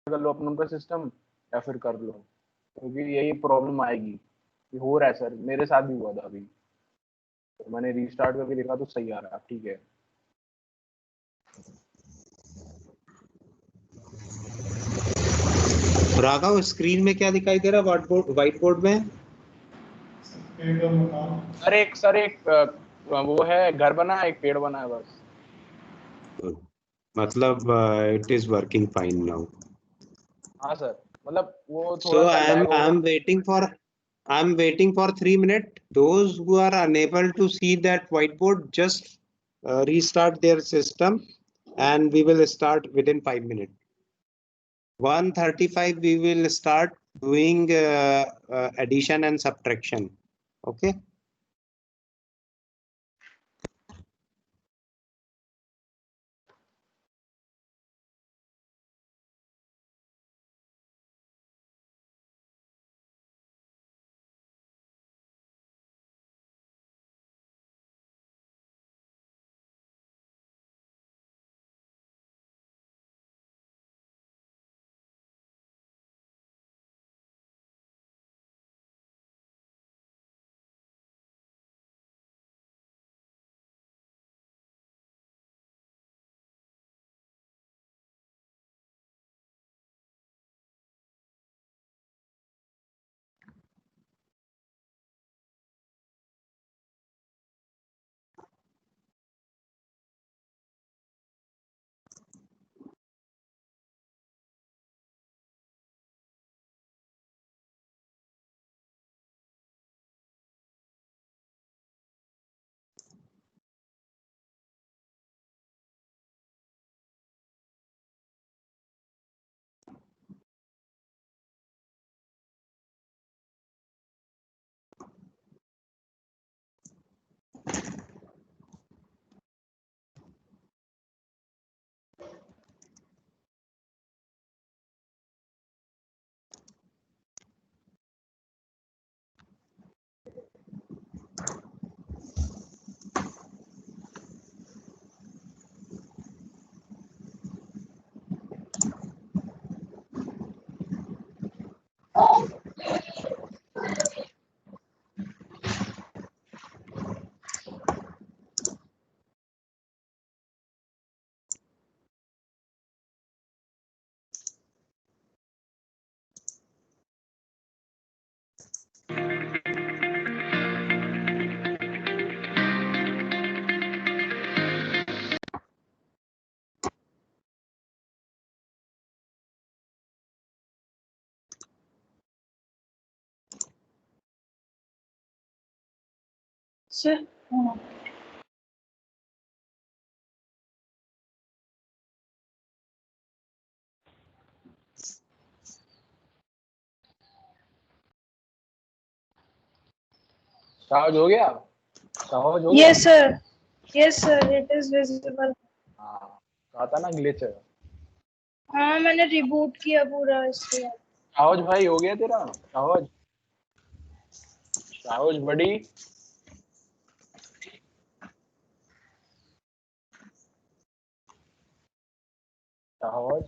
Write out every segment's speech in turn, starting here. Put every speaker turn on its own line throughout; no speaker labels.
कर लो अपने उनका सिस्टम या फिर कर लो, क्योंकि यही प्रॉब्लम आएगी कि हो रहा है सर, मेरे साथ भी हुआ था अभी, तो मैंने रीस्टार्ट करके देखा तो सही आ रहा है। ठीक है,
राघव स्क्रीन में क्या दिखाई दे रहा है व्हाइट बोर्ड में?
सर एक वो है, घर बना है, एक पेड़ बना है बस।
मतलब it is working fine now.
हाँ सर, मतलब वो
So
थोड़ा सा लैग हो
I'm
रहा
waiting for 3 minutes. Those who are unable to see that whiteboard, just restart their system, and we will start within 5 minutes. 1:35 we will start doing addition and subtraction. Okay.
Sir,
charge हो गया? Charge हो गया?
yes sir, yes sir, it is visible.
हाँ, कहा था ना glitch है।
हाँ मैंने रिबूट किया पूरा इसलिए।
शाहौज भाई हो गया तेरा? शाहौज, शाहौज बड़ी, शाहौज।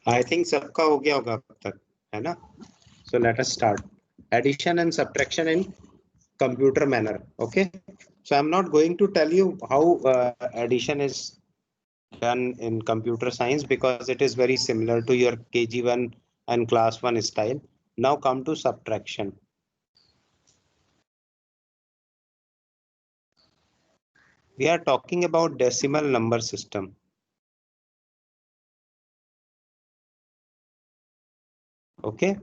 I think सबका हो गया होगा अब तक, है ना? So let us start addition and subtraction in computer manner. Okay. So I'm not going to tell you how addition is done in computer science because it is very similar to your KG1 and class 1 style. Now come to subtraction. We are talking about decimal number system. Okay.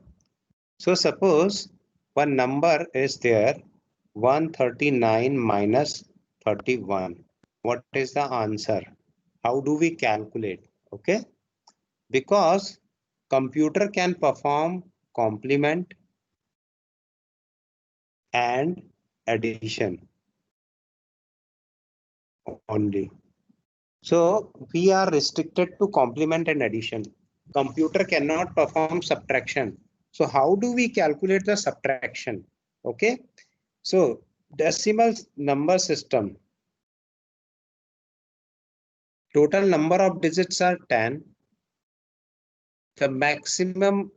So suppose one number is there 139 minus 31. What is the answer? How do we calculate? Okay. Because computer can perform complement and addition only. So we are restricted to complement and addition. Computer cannot perform subtraction. So how do we calculate the subtraction? Okay. So decimal number system. Total number of digits are 10. The maximum,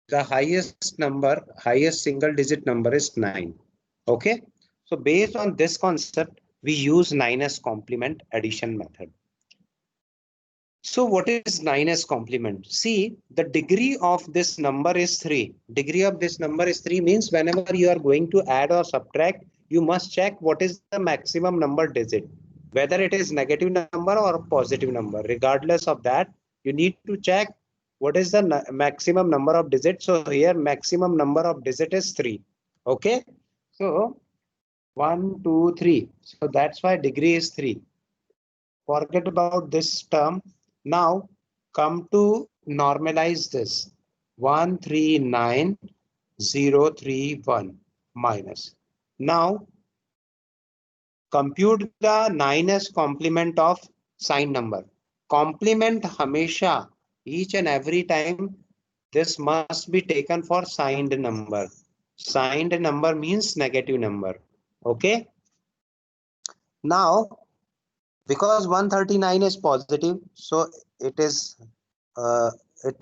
the highest single digit number is 9. Okay. So based on this concept, we use 9s complement addition method. So what is 9s complement? See, the degree of this number is 3. Degree of this number is 3 means whenever you are going to add or subtract, you must check what is the maximum number digit, whether it is negative number or positive number. Regardless of that, you need to check what is the maximum number of digits. So here maximum number of digit is 3. Okay. So 1, 2, 3. So that's why degree is 3. Forget about this term. Now come to normalize this. 139031 minus. Now compute the 9s complement of signed number. Complement hamesha, each and every time, this must be taken for signed number. Signed number means negative number. Okay. Now because 139 is positive, so it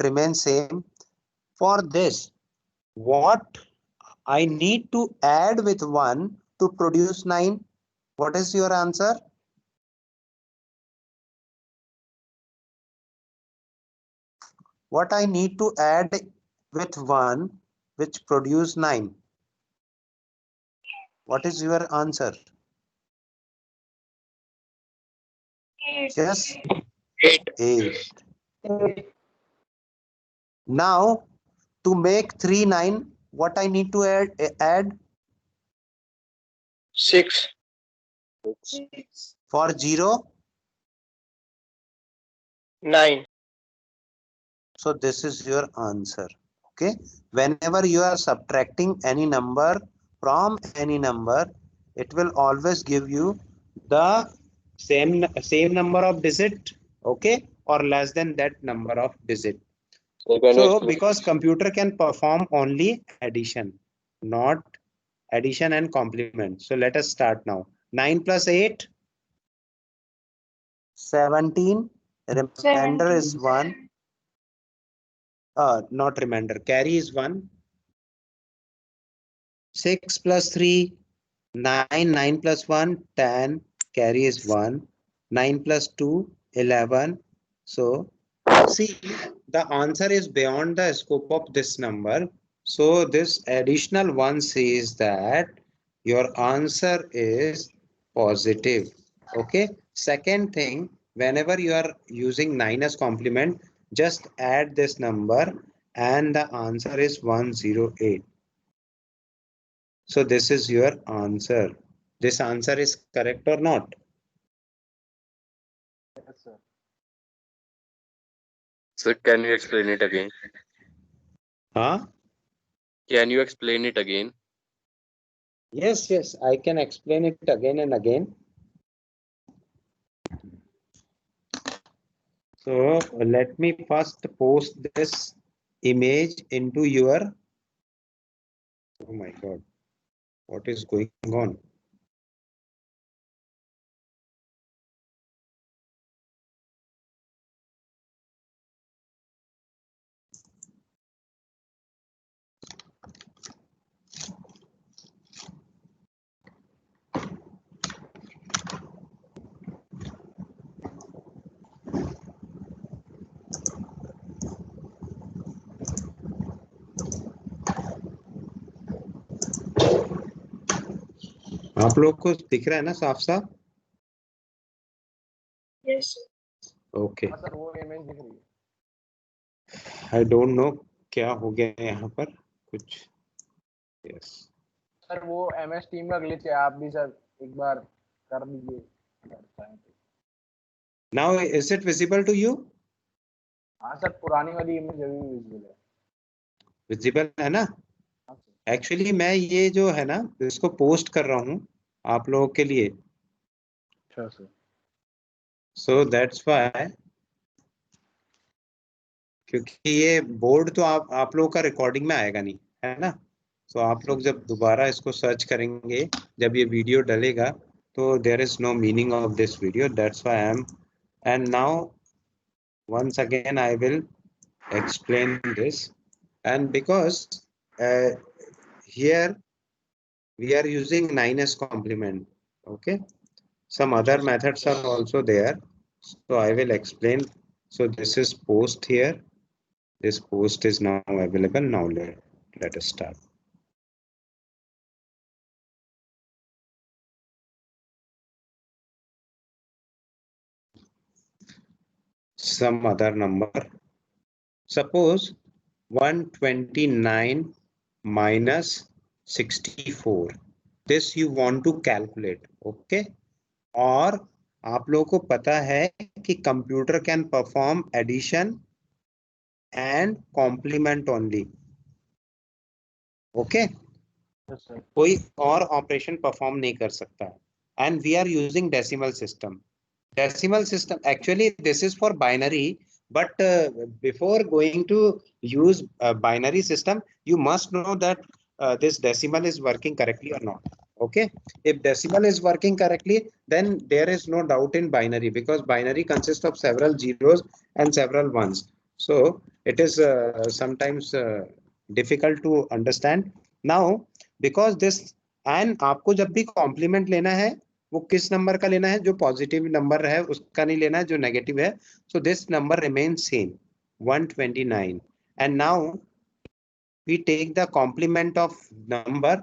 remains same. For this, what I need to add with 1 to produce 9? What is your answer? What I need to add with 1 which produce 9? What is your answer? Yes, 8. Now to make 3 9, what I need to add?
6.
For 0?
9.
So this is your answer. Okay. Whenever you are subtracting any number from any number, it will always give you the same number of digit, okay, or less than that number of digit. So because computer can perform only addition, not addition and complement. So let us start now. 9 plus 8, 17. Remainder is 1. Not remainder. Carry is 1. 6 plus 3, 9. 9 plus 1, 10. Carry is 1. 9 plus 2, 11. So, see, the answer is beyond the scope of this number. So, this additional one says that your answer is positive. Okay. Second thing, whenever you are using 9 as complement, just add this number and the answer is 108. So this is your answer. This answer is correct or not?
Yes, sir.
So can you explain it again?
Huh?
Can you explain it again?
Yes, I can explain it again and again. So let me first post this image into your. Oh my God, what is going on? आप लोग को दिख रहा है ना साफ साफ?
Yes, sir.
Okay,
हाँ सर, वो इमेज दिख रही है।
आई डोंट नो क्या हो गया है यहाँ पर कुछ। यस,
सर वो MS टीम का ग्लिच है, आप भी सर एक बार कर दीजिए अगर चाहें तो।
Now is it visible to you?
हाँ सर, पुरानी वाली इमेज अभी भी विजिबल है।
विजिबल है ना?
हाँ सर।
एक्चुअली मैं ये जो है ना इसको पोस्ट कर रहा हूँ आप लोगों के लिए,
अच्छा सर।
सो दैट्स व्हाई, क्योंकि ये बोर्ड तो आप लोगों का रिकॉर्डिंग में आएगा नहीं, है ना? तो आप लोग जब दोबारा इसको सर्च करेंगे, जब ये वीडियो डलेगा, तो there is no meaning of this video, that's why I am, and now once again I will explain this. And because here we are using 9s complement, okay, some other methods are also there, so I will explain. So this is post here, this post is now available. Now let us start. Some other number, suppose 129 minus 64, this you want to calculate, okay? और आप लोगों को पता है कि computer can perform addition and complement only, okay?
Yes sir.
कोई और operation perform नहीं कर सकता है, and we are using decimal system. Decimal system, actually this is for binary, but before going to use binary system, you must know that this decimal is working correctly or not, okay? If decimal is working correctly, then there is no doubt in binary, because binary consists of several zeros and several ones, so it is sometimes difficult to understand. Now because this, and आपको जब भी complement लेना है वो किस number का लेना है? जो पॉजिटिव नंबर है उसका नहीं लेना है, जो नेगेटिव है. So this number remains same 129, and now we take the complement of number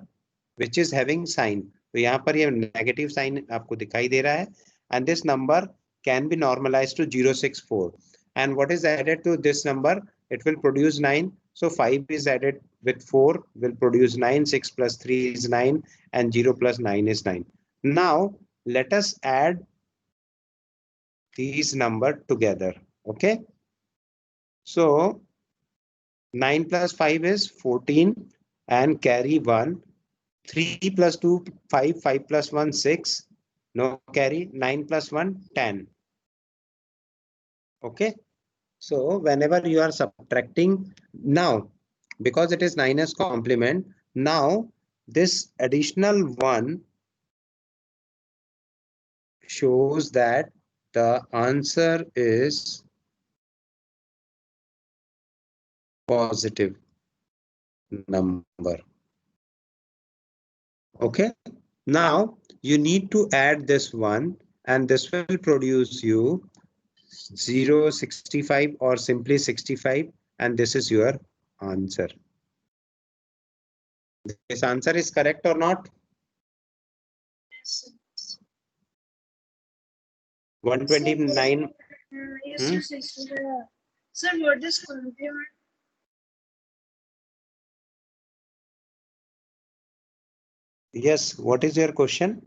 which is having sign. तो यहाँ पर ये नेगेटिव साइन आपको दिखाई दे रहा है, and this number can be normalize to 064, and what is added to this number? It will produce 9. So 5 is added with 4 will produce 9. 6 plus 3 is 9, and 0 plus 9 is 9. Now let us add these number together, okay? So 9 plus 5 is 14 and carry 1. 3 plus 2 5, 5 plus 1 6, no carry. 9 plus 1 10, okay? So whenever you are subtracting, now because it is 9s complement, now this additional 1 shows that the answer is positive number, okay? Now you need to add this one, and this will produce you 0, 65 or simply 65, and this is your answer. This answer is correct or not?
Yes, sir.
129.
Yes, yes, yes, sir. Sir, what is complement?
Yes, what is your question?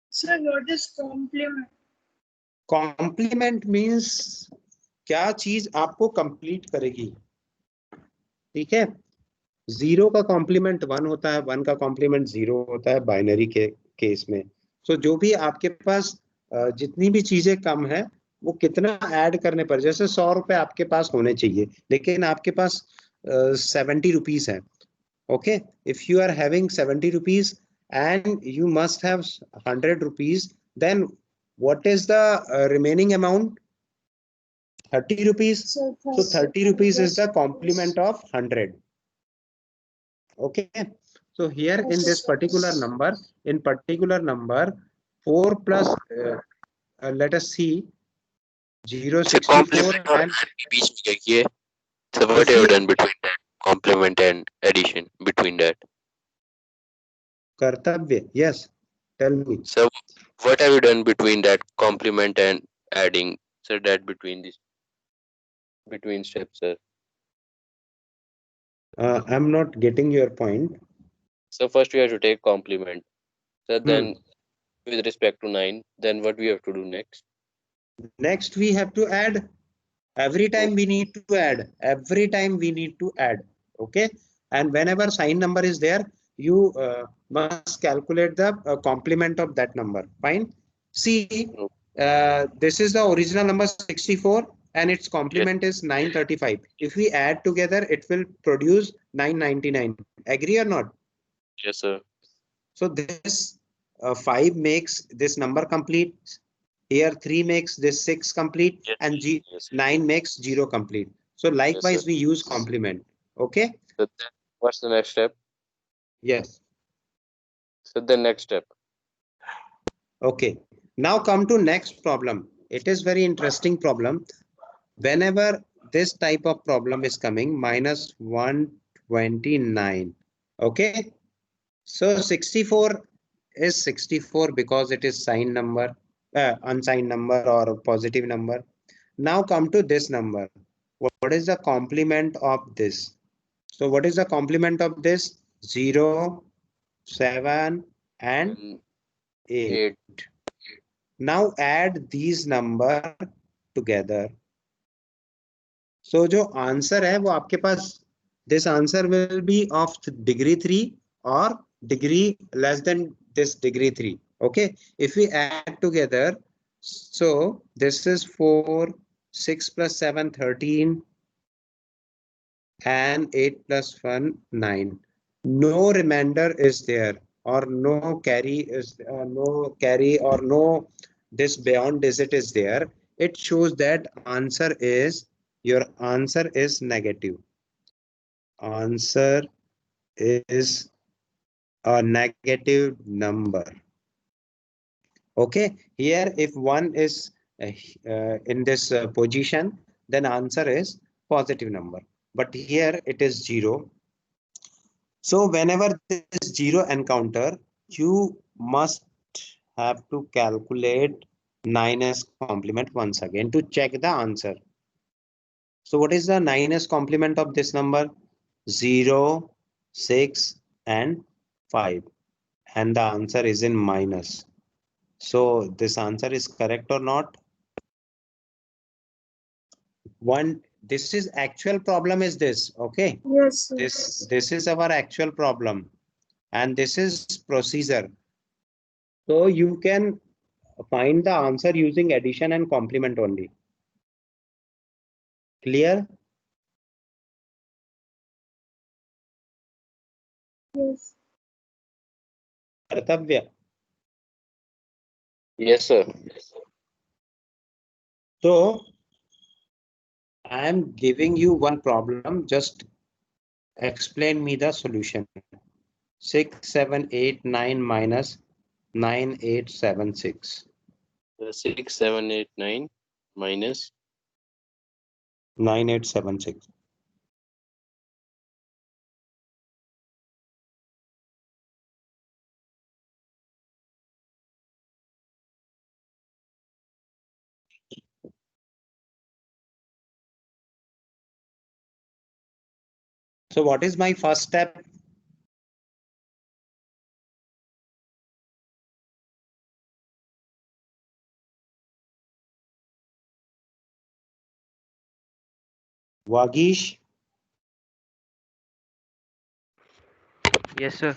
Sir, what is complement?
Complement means क्या चीज आपको complete करेगी, ठीक है? 0 का complement 1 होता है, 1 का कॉम्प्लीमेंट 0 होता है बाइनरी के केस में. सो जो भी आपके पास जितनी भी चीजें कम है वो कितना ऐड करने पर, जैसे 100 रुपए आपके पास होने चाहिए लेकिन आपके पास 70 रुपीज है, okay? If you are having 70 rupees and you must have 100 rupees, then what is the remaining amount? 30 rupees.
Sir,
So 30 rupees is
yes,
the complement of 100, okay? So here in this particular number, 4 plus let us see 0, 64
complement और
and
add के बीच में क्या किए? So what you have done between that complement and addition between that?
कर्तव्य, yes, Tell me.
So what have you done between that complement and adding? So that between this between steps, sir.
I'm not getting your point.
So first we have to take complement. So
Hmm.
then with respect to 9, then what we have to do next?
Next, we have to add. Every time we need to add. Every time we need to add. Okay. And whenever sign number is there, you must calculate the complement of that number. Fine. See,
Oh,
this is the original number 64 and its
yes,
complement is 935. If we add together, it will produce 999. Agree or not?
yes, sir.
So this 5 makes this number complete. Here 3 makes this 6 complete
Yes,
and
yes,
9 makes 0 complete. So
yes, sir.
likewise we use complement. Okay.
So then what's the next step?
Yes.
So the next step.
Okay. Now come to next problem. It is very interesting problem. Whenever this type of problem is coming, minus 129. Okay. So 64 is 64 because it is sign number, unsigned number or a positive number. Now come to this number. What is the complement of this? So what is the complement of this? 0, 7 and
Then
8.
8.
Now add these number together. So जो answer है वो आपके पास, this answer will be of degree 3 or degree less than this degree 3. Okay, if we add together, so this is 4, 6 plus 7, 13 and 8 plus 1, 9. No remainder is there or no carry is no carry or no this beyond digit is there. It shows that answer is, your answer is negative. Answer is a negative number. Okay, here if one is in this position, then answer is positive number. But here it is 0. So whenever this 0 encounter, you must have to calculate 9s complement once again to check the answer. So what is the 9s complement of this number? 0, 6 and 5. And the answer is in minus. So this answer is correct or not? One, this is actual problem is this, okay?
Yes, sir.
This is our actual problem and this is procedure. So you can find the answer using addition and complement only. Clear?
Yes.
Kartavya.
Yes, sir.
So I am giving you one problem. Just explain me the solution. 6, 7, 8, 9 minus 9, 8, 7, 6.
6, 7, 8, 9 minus.
9, 8, 7, 6. So what is my first step? Vagish,
yes sir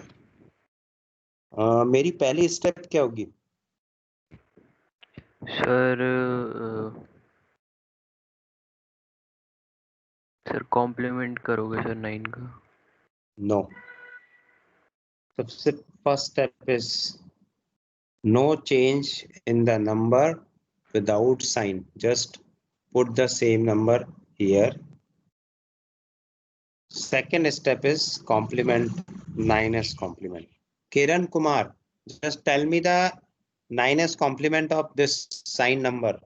मेरी पहली step क्या होगी?
Sir sir complement करोगे sir 9 का
No. सबसे first step is no change in the number without sign. Just put the same number here. Second step is complement, 9s complement. Kiran Kumar, just tell me the 9s complement of this sign number.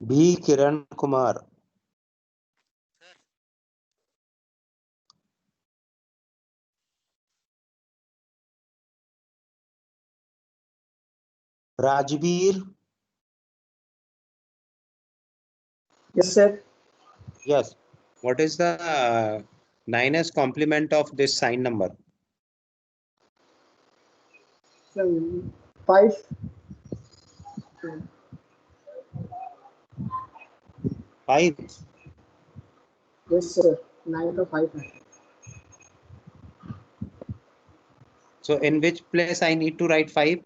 B. Kiran Kumar. Rajbir.
Yes, sir.
Yes. What is the 9's complement of this sign number?
So, 5.
5.
Yes, sir. 9 to 5.
So in which place I need to write 5?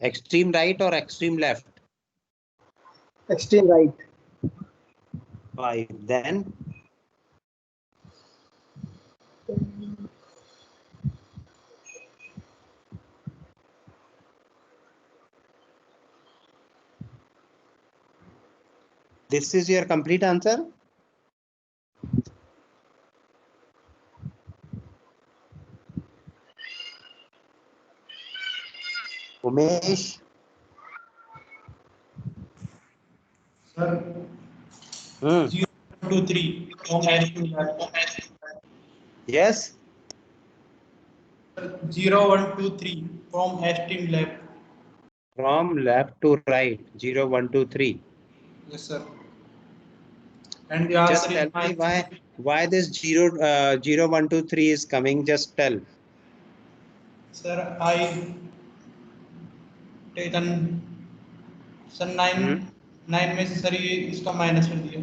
Extreme right or extreme left?
Extreme right.
5. Then this is your complete answer? Umesh?
Sir,
Hmm.
0, 2, 3 from esteem left.
Yes?
0, 1, 2, 3 from esteem left.
From left to right. 0, 1, 2, 3.
Yes, sir. And the
Just
answer
tell
is
me
minus.
why this 0, 1, 2, 3 is coming. Just tell.
Sir, I taken sir 9 में से sir ये इसका minus कर दिया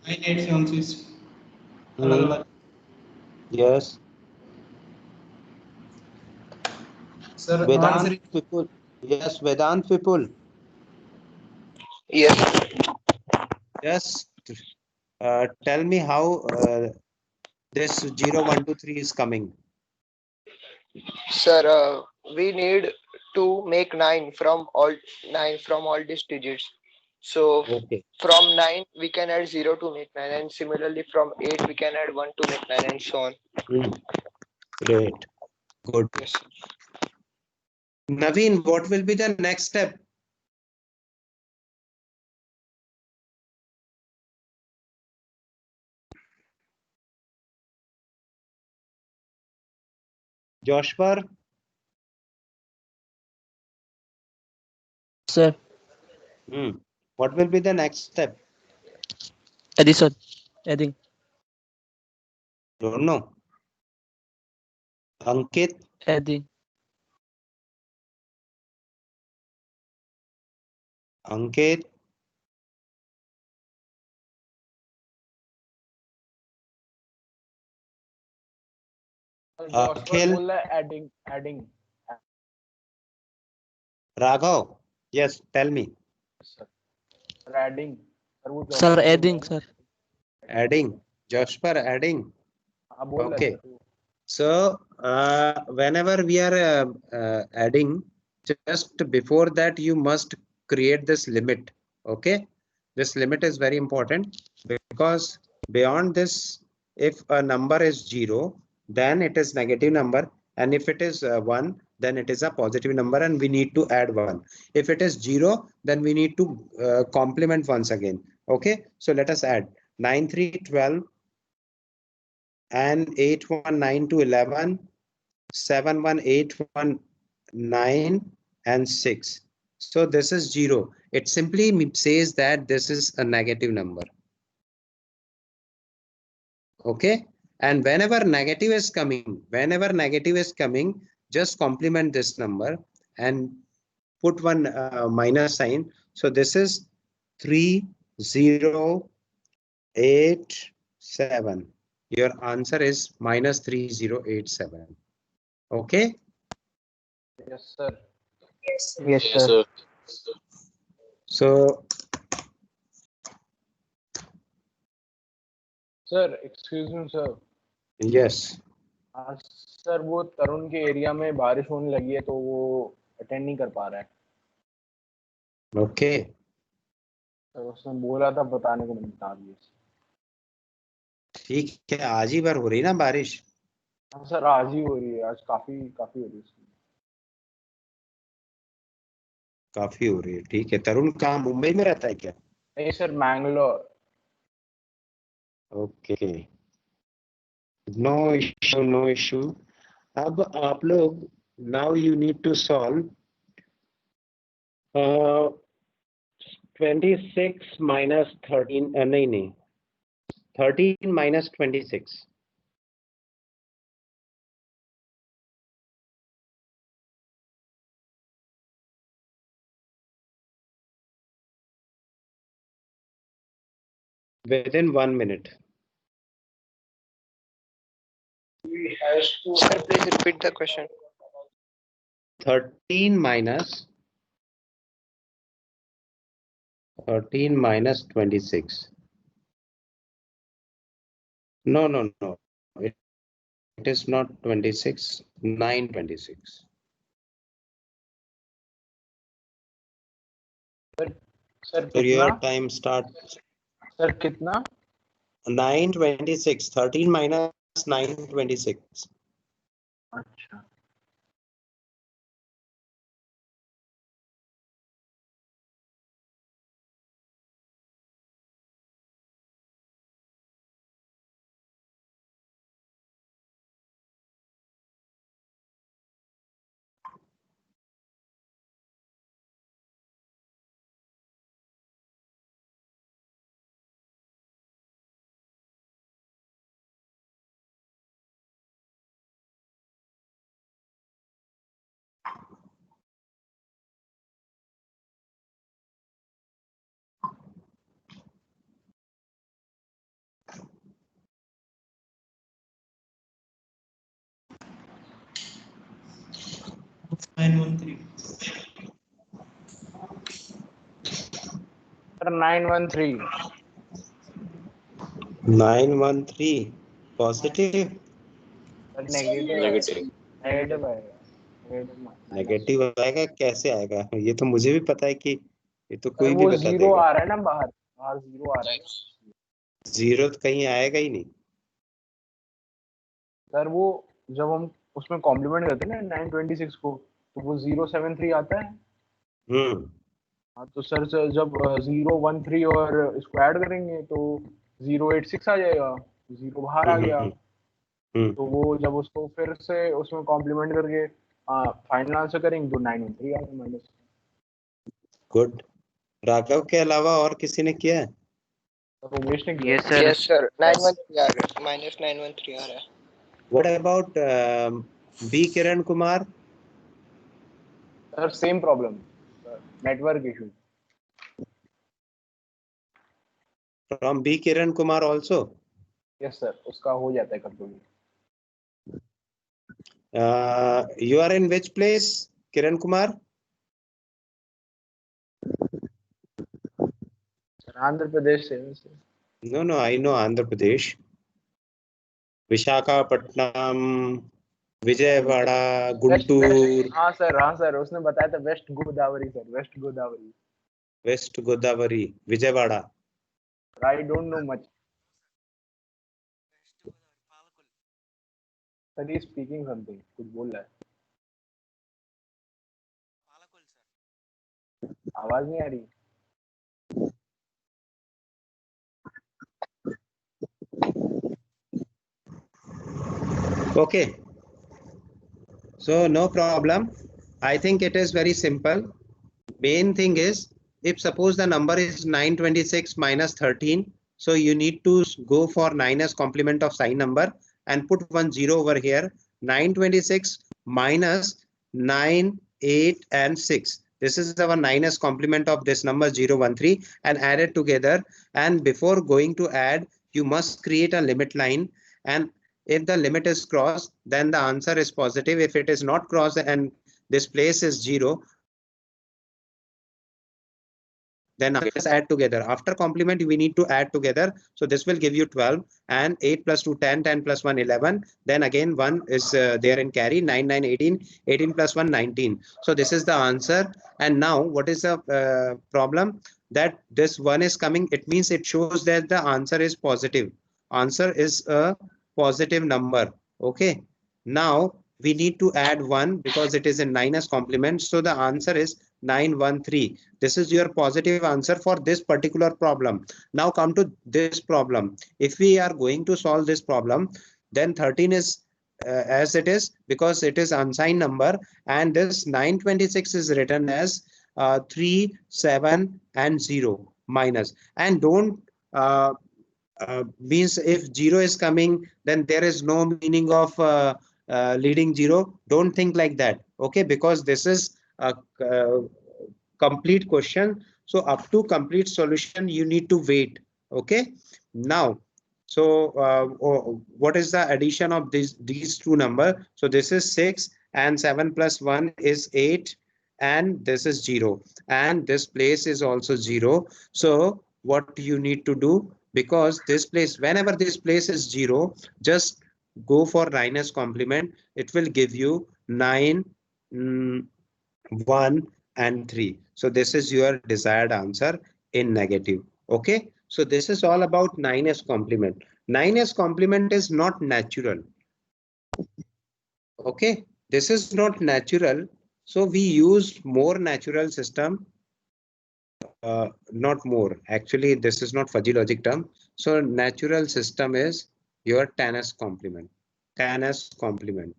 9 8 से 29 अलग अलग
Yes.
Sir
Vedant
answer
people. Yes, Vedant people.
Yes,
Just tell me how this 0, 1, 2, 3 is coming.
Sir, we need to make 9 from all these digits. So
Okay.
from 9 we can add 0 to make 9, and similarly from 8 we can add 1 to make 9, and so on.
Great. Good.
Yes.
Naveen, what will be the next step? Joshua?
Sir,
What will be the next step?
addition, adding.
Don't know. Ankit?
Adding.
Ankit?
जोशवर
Akhil?
बोल रहा है adding
Raghav? Yes, tell me.
Sir adding sir वो
Sir,
जोशवर
adding, sir.
Adding. Joshua, adding.
हाँ बोल रहा
Okay.
है sir
So, whenever we are adding, just before that, you must create this limit. Okay. This limit is very important because beyond this, if a number is 0, then it is negative number. And if it is 1, then it is a positive number and we need to add 1. If it is 0, then we need to complement once again. Okay. So let us add 9, 3, 12. And 8, 1, 9 to 11, 7, 1, 8, 1, 9, and 6. So this is 0. It simply says that this is a negative number. Okay. And whenever negative is coming, just complement this number and put one minus sign. So this is 3, 0, 8, 7. Your answer is minus 3087. Okay.
Yes sir
Yes,
yes,
sir.
sir.
So
sir excuse me sir
yes.
Sir वो तरुण के area में बारिश होने लगी है तो वो attend नहीं कर पा रहा है
Okay.
तो उसने बोला था बताने को, मैंने बता दिया
ठीक है, आज ही बार हो रही ना बारिश,
हाँ सर, आज ही हो रही है, आज काफी काफी हो रही है।
काफी हो रही है, ठीक है। तरुण कहाँ, मुंबई में रहता है क्या?
नहीं sir, Mangalore.
Okay, no issue no issue. अब आप लोग, now you need to solve 26 minus 13, नहीं 13 minus 26. Within 1 minute.
Sir, please repeat the question.
13 minus 26. No. It is not 26. 926.
Sir
So
कितना?
your time starts.
सर कितना?
926. 13 minus 926.
अच्छा, sir 913।
913. Positive.
Sir negative
Negative.
Negative आएगा।
Negative आएगा, कैसे आएगा? ये तो मुझे भी पता है कि ये तो कोई भी
वो
बता
जीरो
देगा।
आ रहा है ना, बाहर बाहर जीरो आ रहा है ना।
जीरो तो कहीं आएगा ही नहीं।
सर वो जब हम उसमें कॉम्प्लीमेंट करते हैं ना 926 को, तो वो 073 आता है। हाँ तो सर जब 013 और इसको ऐड करेंगे तो 086 आ जाएगा, जीरो बाहर आ गया। तो वो जब उसको फिर से उसमें कॉम्प्लीमेंट करके फाइनल आंसर करेंगे तो 913 आ जाएगा माइनस।
गुड। राघव के अलावा और किसी ने किया है?
उमेश ने किया।
Yes sir.
Yes, sir. 913 आ रहा है. Minus 913 आ रहा है.
What about B Kiran Kumar?
Sir same problem, network issue.
From B Kiran Kumar also?
Yes sir, उसका हो जाता है कभी।
You are in which place, Kiran Kumar?
Andhra Pradesh से।
No, I know Andhra Pradesh. Visakhapatnam, Vijayawada, Guntur.
हाँ sir, उसने बताया था west Godavari sir, west Godavari.
West Godavari, Vijayawada.
I don't know much. Sir he speaking something, कुछ बोल रहा है। आवाज नहीं आ रही।
Okay. So no problem. I think it is very simple. Main thing is, if suppose the number is 926 minus 13, so you need to go for 9 as complement of sign number and put 1 0 over here. 926 minus 9, 8 and 6. This is our 9 as complement of this number 013 and add it together. And before going to add, you must create a limit line, and if the limit is crossed, then the answer is positive. If it is not crossed and this place is 0, then let's add together. After complement, we need to add together. So this will give you 12, and 8 plus 2, 10, 10 plus 1, 11. Then again 1 is there in carry, 9, 9, 18, 18 plus 1, 19. So this is the answer. And now what is the problem? That this 1 is coming. It means it shows that the answer is positive. Answer is a positive number. Okay. Now we need to add 1 because it is a 9's complement. So the answer is 913. This is your positive answer for this particular problem. Now come to this problem. If we are going to solve this problem, then 13 is as it is because it is unsigned number, and this 926 is written as 3, 7 and 0 minus. And don't means if 0 is coming, then there is no meaning of leading 0. Don't think like that, okay? Because this is a complete question. So up to complete solution, you need to wait, okay? Now, so what is the addition of these two numbers? So this is 6 and 7 plus 1 is 8, and this is 0, and this place is also 0. So what you need to do, because this place, whenever this place is 0, just go for 9's complement. It will give you 9, 1 and 3. So this is your desired answer in negative. Okay, so this is all about 9's complement. 9's complement is not natural. Okay, this is not natural. So we use more natural system. Not more. Actually, this is not fuzzy logic term. So natural system is your 10's complement. 10's complement.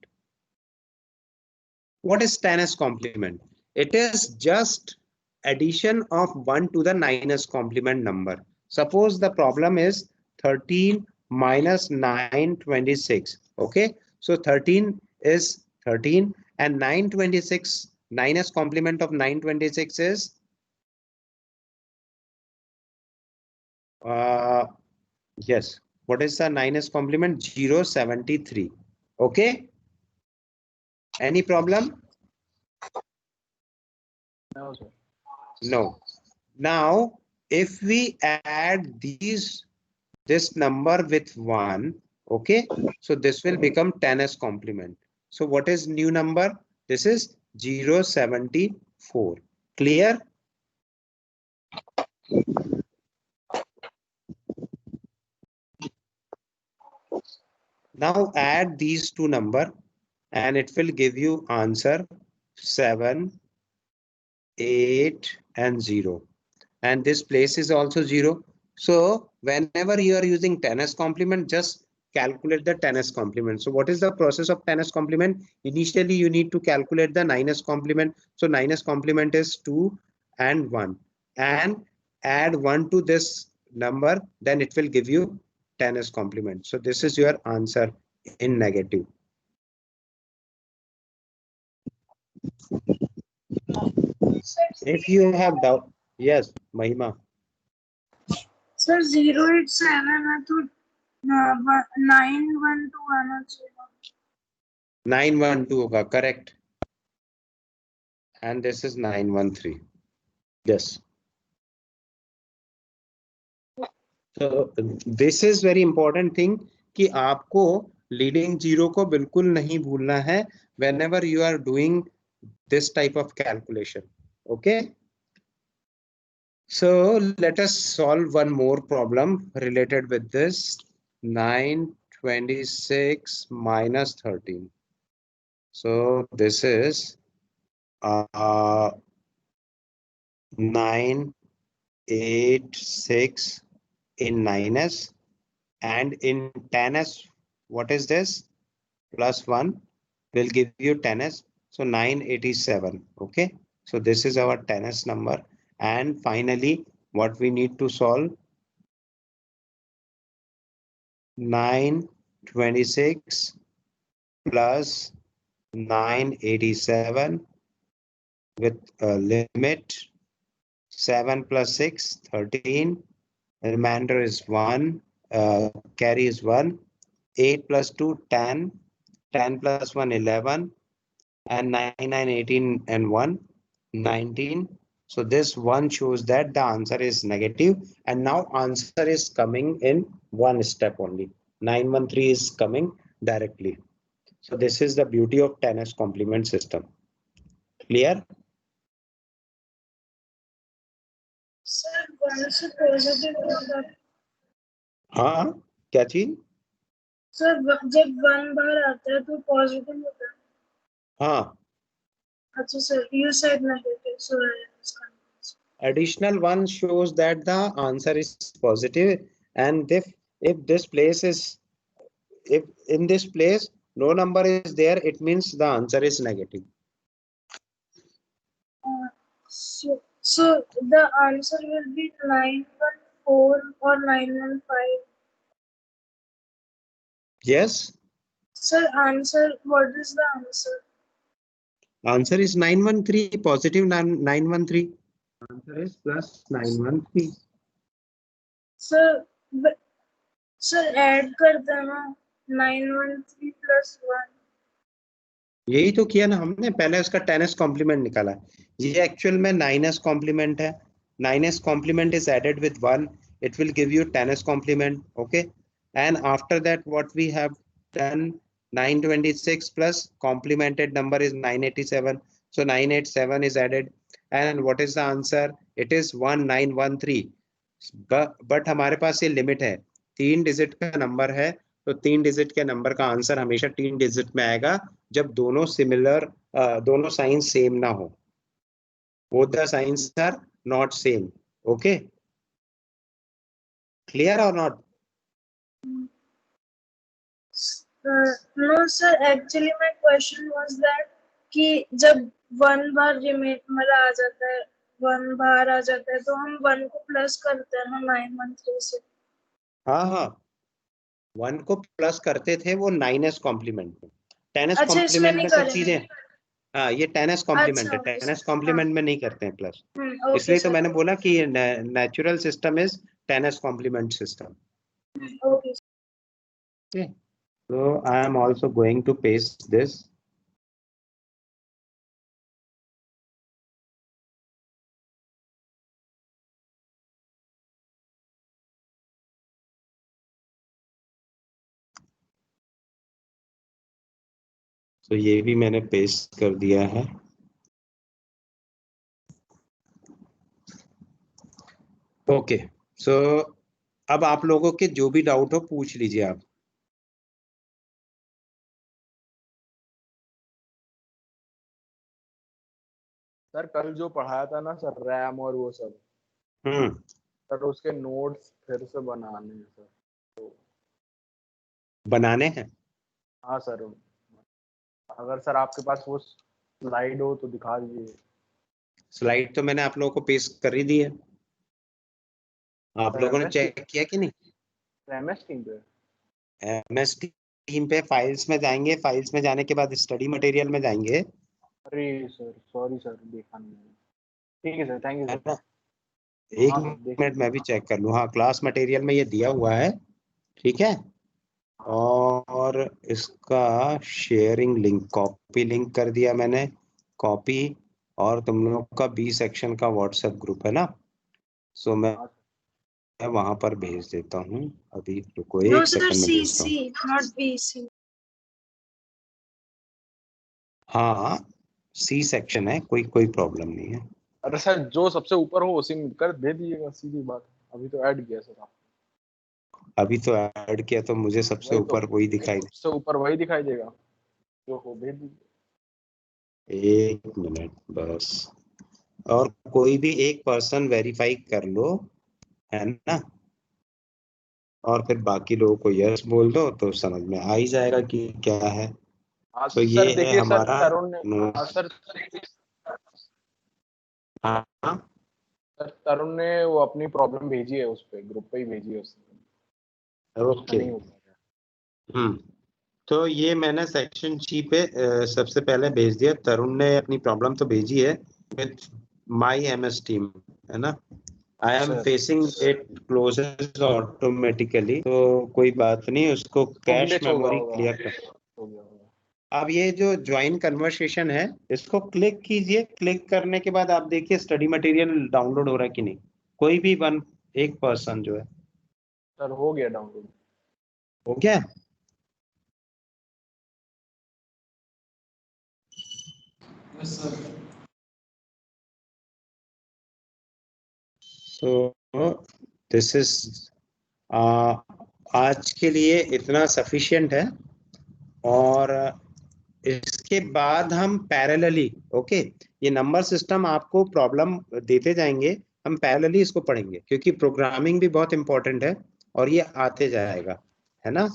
What is 10's complement? It is just addition of 1 to the 9's complement number. Suppose the problem is 13 minus 926. Okay, so 13 is 13 and 926, 9's complement of 926 is yes, what is the 9's complement? 073. Okay, any problem?
No, sir.
No. Now if we add this number with 1, okay, so this will become 10's complement. So what is new number? This is 074. Clear? Now add these two numbers and it will give you answer 7, 8 and 0. And this place is also 0. So whenever you are using 10's complement, just calculate the 10's complement. So what is the process of 10's complement? Initially, you need to calculate the 9's complement. So 9's complement is 2 and 1. And add 1 to this number, then it will give you 10's complement. So this is your answer in negative. If you have doubt, yes, Mahima.
Sir, 087 है तो 912 आना चाहिए.
912 होगा, correct. And this is 913. Yes. So this is very important thing कि आपको leading zero को बिल्कुल नहीं भूलना है whenever you are doing this type of calculation. Okay. So let us solve one more problem related with this. 926 minus 13. So this is 986 in 9s, and in 10s, what is this? Plus 1 will give you 10s. So 987. Okay. So this is our 10s number. And finally, what we need to solve? 926 plus 987 with a limit 7 plus 6, 13. The remainder is 1. Carry is 1. 8 plus 2, 10. 10 plus 1, 11. And 9, 9, 18 and 1, 19. So this one shows that the answer is negative. And now answer is coming in one step only. 913 is coming directly. So this is the beauty of 10's complement system. Clear?
Sir, one से positive होगा.
हाँ, क्या चीज?
Sir जब 1 बार आता है तो positive होता है।
हाँ,
अच्छा sir, you said negative, so I was confused.
additional one shows that the answer is positive, and if this place is, if in this place no number is there, it means the answer is negative.
So the answer will be 914 or 915.
Yes,
Sir, answer, what is the answer?
answer is 913, positive 913. Answer is plus 913.
Sir, sir add कर देना 913 plus 1.
यही तो किया ना हमने, पहले उसका 10s complement निकाला, ये एक्चुअल में 9s कॉम्प्लीमेंट है, 9s complement is added with 1, it will give you 10s complement. Okay, and after that what we have done, 926 plus complemented number is 987, so 987 is added, and what is the answer? It is 1913. but हमारे पास ये limit है, 3 digit का number है, तो 3 digit के number का answer हमेशा 3 digit में आएगा जब दोनों सिमिलर, दोनों साइन सेम ना हो, both the signs are not same. Okay, clear or not?
No sir, actually my question was that कि जब 1 बार रिमेन मतलब आ जाता है, 1 बार आ जाता है तो हम 1 को प्लस करते हैं ना 913 से।
हाँ, 1 को प्लस करते थे वो 9s कॉम्प्लीमेंट में, 10s
अच्छा, इसमें
कॉम्प्लीमेंट
नहीं
में सब
करेंगे।
चीजें, हाँ ये 10s कॉम्प्लीमेंट है,
अच्छा,
10s कॉम्प्लीमेंट में नहीं करते हैं प्लस,
ओके
इसलिए तो
सर,
मैंने बोला कि natural system is 10s complement system.
Okay.
Okay, so I am also going to paste this. तो ये भी मैंने पेस्ट कर दिया है. ओके, सो अब आप लोगों के जो भी डाउट हो पूछ लीजिए आप.
सर कल जो पढ़ाया था ना सर, रैम और वो सब, सर उसके नोट्स फिर से बनाने हैं सर. तो
बनाने हैं?
हाँ सर, अगर सर आपके पास वो स्लाइड हो तो दिखा दीजिए.
स्लाइड तो मैंने आप लोगों को पेस्ट कर ही दी है, आप लोगों ने चेक किया कि नहीं?
एमएस टीम पे,
एमएस टीम पे फाइल्स में जाएंगे, फाइल्स में जाने के बाद स्टडी मटेरियल में जाएंगे.
अरे सर सॉरी सर, देखा नहीं. ठीक है सर, थैंक यू सर.
एक मिनट मैं भी चेक कर लूँ. हाँ, क्लास मटेरियल में ये दिया हुआ है, ठीक है, और इसका शेयरिंग लिंक, कॉपी लिंक कर दिया मैंने, कॉपी, और तुम लोग का बी सेक्शन का व्हाट्सएप ग्रुप है ना, सो मैं वहां पर भेज देता हूँ. अभी रुको, एक सेकंड में भेजता हूँ.
Not BC.
हाँ, सी सेक्शन है, कोई प्रॉब्लम नहीं है.
अरे सर जो सबसे ऊपर हो उसी में कर दे दीजिएगा, सीधी बात. अभी तो ऐड किया सर आप.
अभी तो ऐड किया तो मुझे सबसे ऊपर वही दिखाई,
सबसे ऊपर वही दिखाई देगा जो हो, भेज दीजिए.
एक मिनट बस, और कोई भी एक पर्सन वेरीफाई कर लो, है ना, और फिर बाकी लोगों को यस बोल दो तो समझ में आ ही जाएगा कि क्या है. तो ये है हमारा
सर तरुण ने वो अपनी प्रॉब्लम भेजी है उस पे, ग्रुप पे ही भेजी है उसने.
ओके, तो ये मैंने सेक्शन सी पे सबसे पहले भेज दिया. तरुण ने अपनी प्रॉब्लम तो भेजी है विथ माई एमएस टीम, है ना. I am facing it closes automatically, तो कोई बात नहीं, उसको कैश मेमोरी क्लियर कर. अब ये जो ज्वाइन कन्वर्सेशन है, इसको क्लिक कीजिए. क्लिक करने के बाद आप देखिए स्टडी मटेरियल डाउनलोड हो रहा है कि नहीं. कोई भी एक पर्सन जो है.
सर हो गया डाउनलोड.
हो गया?
Yes sir.
So this is आज के लिए इतना सफिशिएंट है, और इसके बाद हम पैरेलली, ओके, ये नंबर सिस्टम आपको प्रॉब्लम देते जाएंगे, हम पैरेलली इसको पढ़ेंगे, क्योंकि प्रोग्रामिंग भी बहुत इंपॉर्टेंट है और ये आते जाएगा, है ना।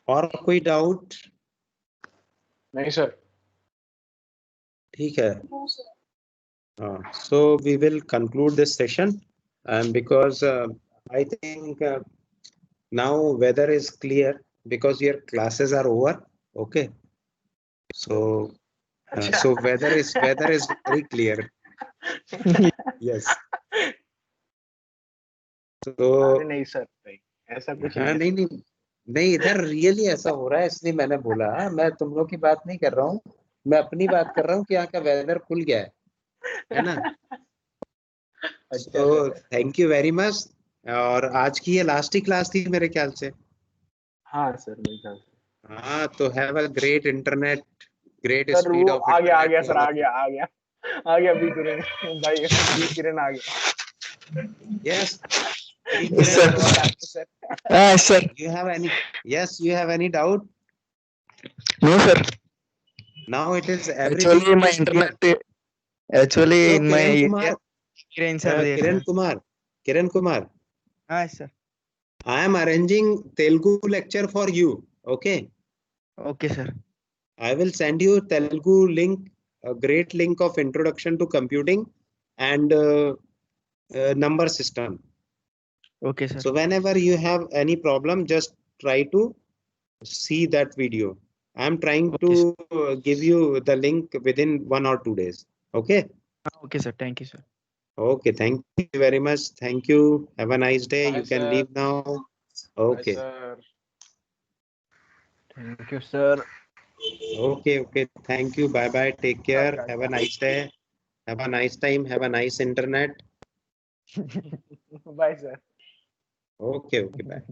और कोई डाउट?
नहीं सर।
ठीक है, so we will conclude this session, and because I think now weather is clear because your classes are over, okay, so so weather is very clear. Yes, so
नहीं सर, नहीं ऐसा कुछ
हाँ,
नहीं।
नहीं नहीं, इधर रियली ऐसा हो रहा है, इसलिए मैंने बोला, मैं तुम लोग की बात नहीं कर रहा हूँ, मैं अपनी बात कर रहा हूँ कि यहाँ का वेदर खुल गया है ना। तो थैंक यू वेरी मच, और आज की ये लास्ट ही क्लास थी मेरे ख्याल से।
हाँ सर, मेरे ख्याल से।
हाँ, तो have a great internet, great
sir
speed
वो
ऑफ
आ गया
इंटरनेट
सर, आ गया बी किरण भाई, बी किरण आ गया।
Yes
sir. Sir.
You have any? Yes, you have any doubt?
No, sir.
Now it is everything.
Actually, my internet. Actually,
So,
in my
Kiran Kumar, Kiran Kumar.
Hi, sir.
I am arranging Telugu lecture for you. Okay.
Okay, sir.
I will send you Telugu link, a great link of introduction to computing and number system.
Okay, sir.
So whenever you have any problem, just try to see that video. I am trying to give you the link within 1 or 2 days. Okay.
Okay, sir. Thank you, sir.
Okay. Thank you very much. Thank you. Have a nice day.
Bye,
you can
sir.
leave now. Okay.
Bye, sir. Thank you, sir.
Okay. Okay. Thank you. Bye bye. Take care.
Bye,
Have a nice day. Have a nice time. Have a nice internet.
Bye, sir.
Okay. Okay. Bye.